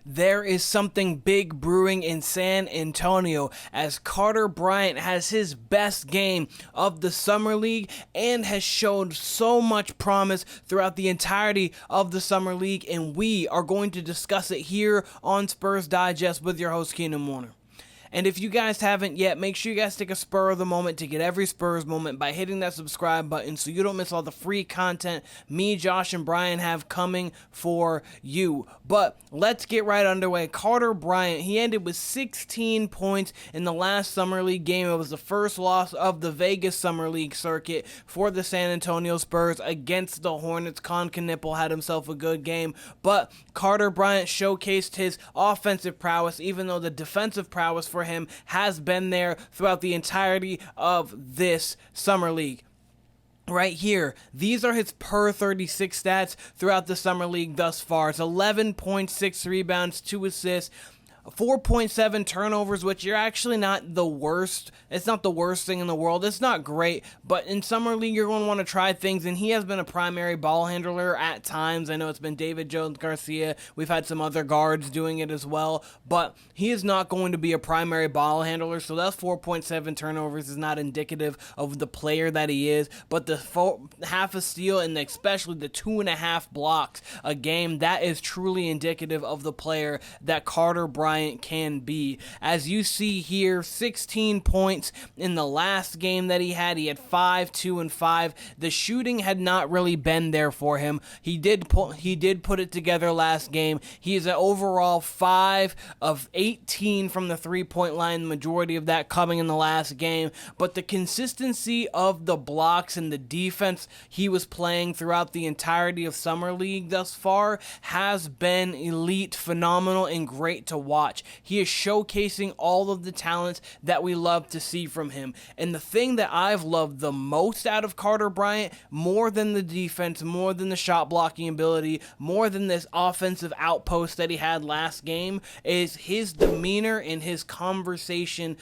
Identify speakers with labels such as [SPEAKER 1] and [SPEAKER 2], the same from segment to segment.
[SPEAKER 1] There is something big brewing in San Antonio as Carter Bryant has his best game of the Summer League and has shown so much promise throughout the entirety of the Summer League, and we are going to discuss it here on Spurs Digest with your host Keenan Warner. And if you guys haven't yet, make sure you guys take a spur of the moment to get every Spurs moment by hitting that subscribe button so you don't miss all the free content me, Josh, and Brian have coming for you. But let's get right underway. Carter Bryant, he ended with 16 points in the last Summer League game. It was the first loss of the Vegas Summer League circuit for the San Antonio Spurs against the Hornets. Con Knipple had himself a good game, but Carter Bryant showcased his offensive prowess, even though the defensive prowess for him has been there throughout the entirety of this Summer League. Right here, these are his per 36 stats throughout the Summer League thus far. It's 11.6 rebounds, 2 assists, 4.7 turnovers, which are actually not the worst. It's not the worst thing in the world. It's not great, but in Summer League, you're going to want to try things, and he has been a primary ball handler at times. I know it's been David Jones-Garcia. We've had some other guards doing it as well, but he is not going to be a primary ball handler, so that 4.7 turnovers is not indicative of the player that he is, but the half a steal and especially the 2.5 blocks a game, that is truly indicative of the player that Carter Bryant can be. As you see here, 16 points in the last game that he had 5, 2, and 5. The shooting had not really been there for him. He did put it together last game. He is an overall 5 of 18 from the 3-point line, the majority of that coming in the last game, but the consistency of the blocks and the defense he was playing throughout the entirety of Summer League thus far has been elite, phenomenal, and great to watch. He is showcasing all of the talents that we love to see from him. And the thing that I've loved the most out of Carter Bryant, more than the defense, more than the shot blocking ability, more than this offensive outpost that he had last game, is his demeanor and his conversation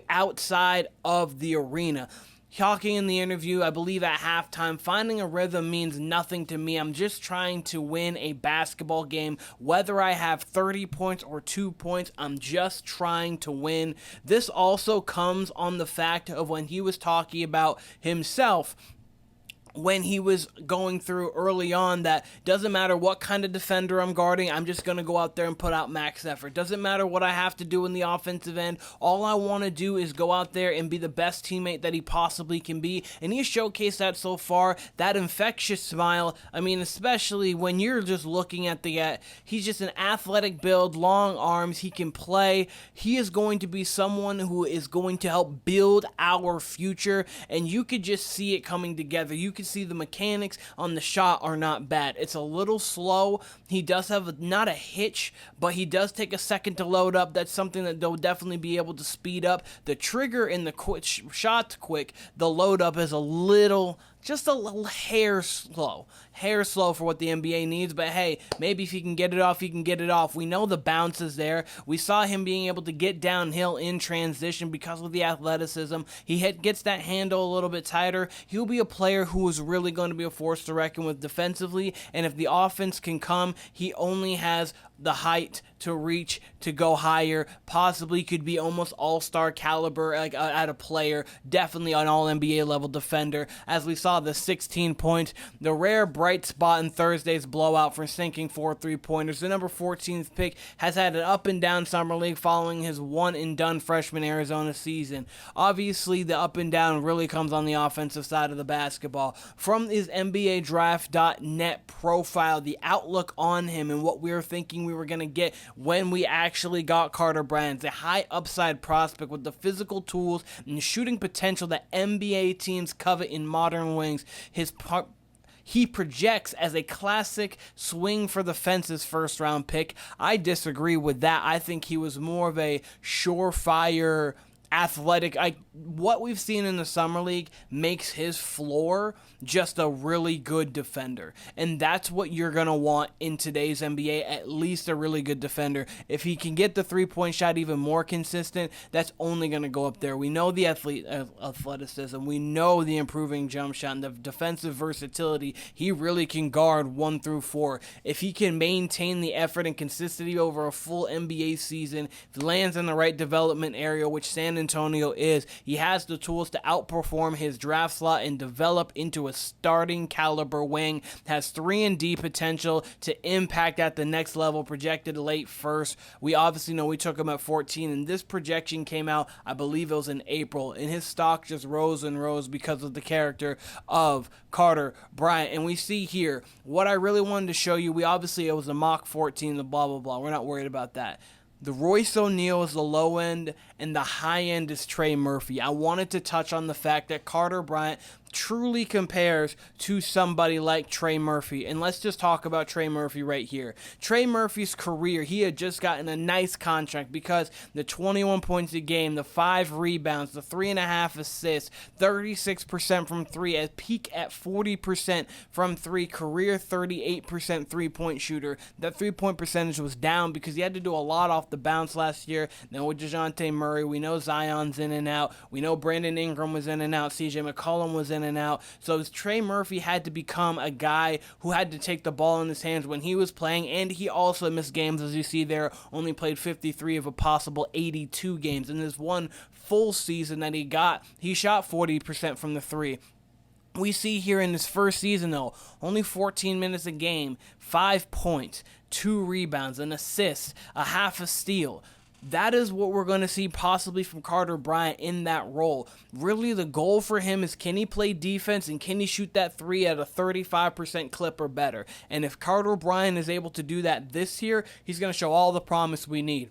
[SPEAKER 1] outside of the arena. Talking in the interview, I believe at halftime, finding a rhythm means nothing to me. I'm just trying to win a basketball game. Whether I have 30 points or 2 points, I'm just trying to win. This also comes on the fact of when he was talking about himself, when he was going through early on, that doesn't matter what kind of defender I'm guarding, I'm just going to go out there and put out max effort. Doesn't matter what I have to do in the offensive end. All I want to do is go out there and be the best teammate that he possibly can be. And he's showcased that so far, that infectious smile. I mean, especially when you're just looking at he's just an athletic build, long arms, he can play. He is going to be someone who is going to help build our future, and you could just see it coming together. You can see the mechanics on the shot are not bad. It's a little slow. He does have not a hitch, but he does take a second to load up. That's something that they'll definitely be able to speed up. The trigger in the shot's quick. The load up is just a little hair slow for what the NBA needs, but hey, maybe if he can get it off, he can get it off. We know the bounce is there. We saw him being able to get downhill in transition because of the athleticism. He gets that handle a little bit tighter. He'll be a player who is really going to be a force to reckon with defensively, and if the offense can come, he only has the height to reach, to go higher, possibly could be almost all-star caliber at a player, definitely an all-NBA level defender. As we saw, the 16 points, the rare bright spot in Thursday's blowout for sinking 4 3-pointers. The number 14th pick has had an up-and-down Summer League following his one-and-done freshman Arizona season. Obviously, the up-and-down really comes on the offensive side of the basketball. From his NBADraft.net profile, the outlook on him and what we were thinking we were going to get when we actually got Carter Bryant, a high upside prospect with the physical tools and shooting potential that NBA teams covet in modern wings. He projects as a classic swing for the fences first-round pick. I disagree with that. I think he was more of a surefire athletic. What we've seen in the summer league makes his floor just a really good defender, and that's what you're going to want in today's NBA, at least a really good defender. If he can get the three-point shot even more consistent, that's only going to go up there. We know the athleticism, we know the improving jump shot, and the defensive versatility. He really can guard 1 through 4. If he can maintain the effort and consistency over a full NBA season, if he lands in the right development area, which San Antonio is, he has the tools to outperform his draft slot and develop into a starting caliber wing. Has 3-and-D potential to impact at the next level, projected late first. We obviously know we took him at 14, and this projection came out, I believe it was in April, and his stock just rose and rose because of the character of Carter Bryant. And we see here what I really wanted to show you. It was a mock 14, the blah, blah, blah. We're not worried about that. The Royce O'Neal is the low end, and the high end is Trey Murphy. I wanted to touch on the fact that Carter Bryant truly compares to somebody like Trey Murphy. And let's just talk about Trey Murphy right here. Trey Murphy's career, he had just gotten a nice contract because the 21 points a game, the 5 rebounds, the 3.5 assists, 36% from 3, at peak at 40% from 3, career 38% three-point shooter. That three-point percentage was down because he had to do a lot off the bounce last year. Then with DeJounte Murray, we know Zion's in and out. We know Brandon Ingram was in and out. CJ McCollum was in and out. So Trey Murphy had to become a guy who had to take the ball in his hands when he was playing, and he also missed games, as you see there, only played 53 of a possible 82 games. In this one full season that he shot 40% from the 3. We see here in his first season, though, only 14 minutes a game, 5 points, 2 rebounds, an assist, a half a steal. That is what we're going to see possibly from Carter Bryant in that role. Really, the goal for him is, can he play defense and can he shoot that 3 at a 35% clip or better? And if Carter Bryant is able to do that this year, he's going to show all the promise we need.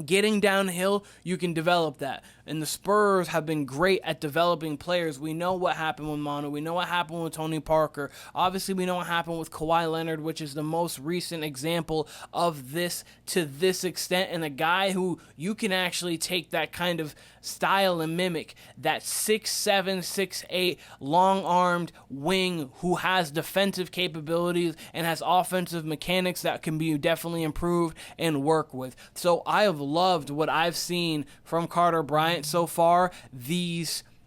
[SPEAKER 1] Getting downhill, you can develop that. And the Spurs have been great at developing players. We know what happened with Manu. We know what happened with Tony Parker. Obviously, we know what happened with Kawhi Leonard, which is the most recent example of this to this extent. And a guy who you can actually take that kind of style and mimic, that 6'7", 6'8", long-armed wing who has defensive capabilities and has offensive mechanics that can be definitely improved and work with. So I have loved what I've seen from Carter Bryant so far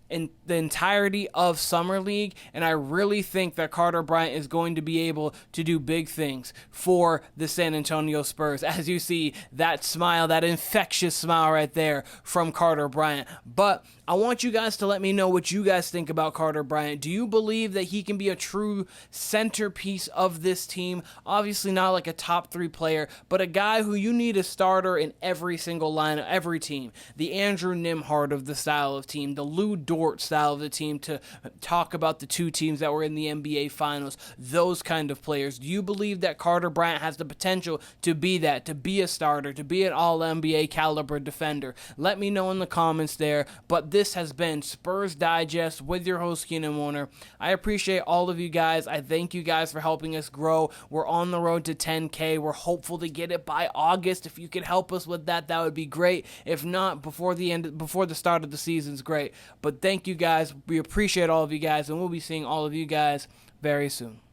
[SPEAKER 1] in the entirety of Summer League, and I really think that Carter Bryant is going to be able to do big things for the San Antonio Spurs. As you see, that smile, that infectious smile right there from Carter Bryant. But I want you guys to let me know what you guys think about Carter Bryant. Do you believe that he can be a true centerpiece of this team? Obviously not like a top 3 player, but a guy who you need a starter in every single line of every team. The Andrew Nembhard of the style of team, the Lou Dort style of the team, to talk about the 2 teams that were in the NBA Finals, those kind of players. Do you believe that Carter Bryant has the potential to be that, to be a starter, to be an all-NBA caliber defender? Let me know in the comments there. But this has been Spurs Digest with your host, Keenan Warner. I appreciate all of you guys. I thank you guys for helping us grow. We're on the road to 10K. We're hopeful to get it by August. If you could help us with that, that would be great. If not, before the start of the season is great. But thank you guys. We appreciate all of you guys, and we'll be seeing all of you guys very soon.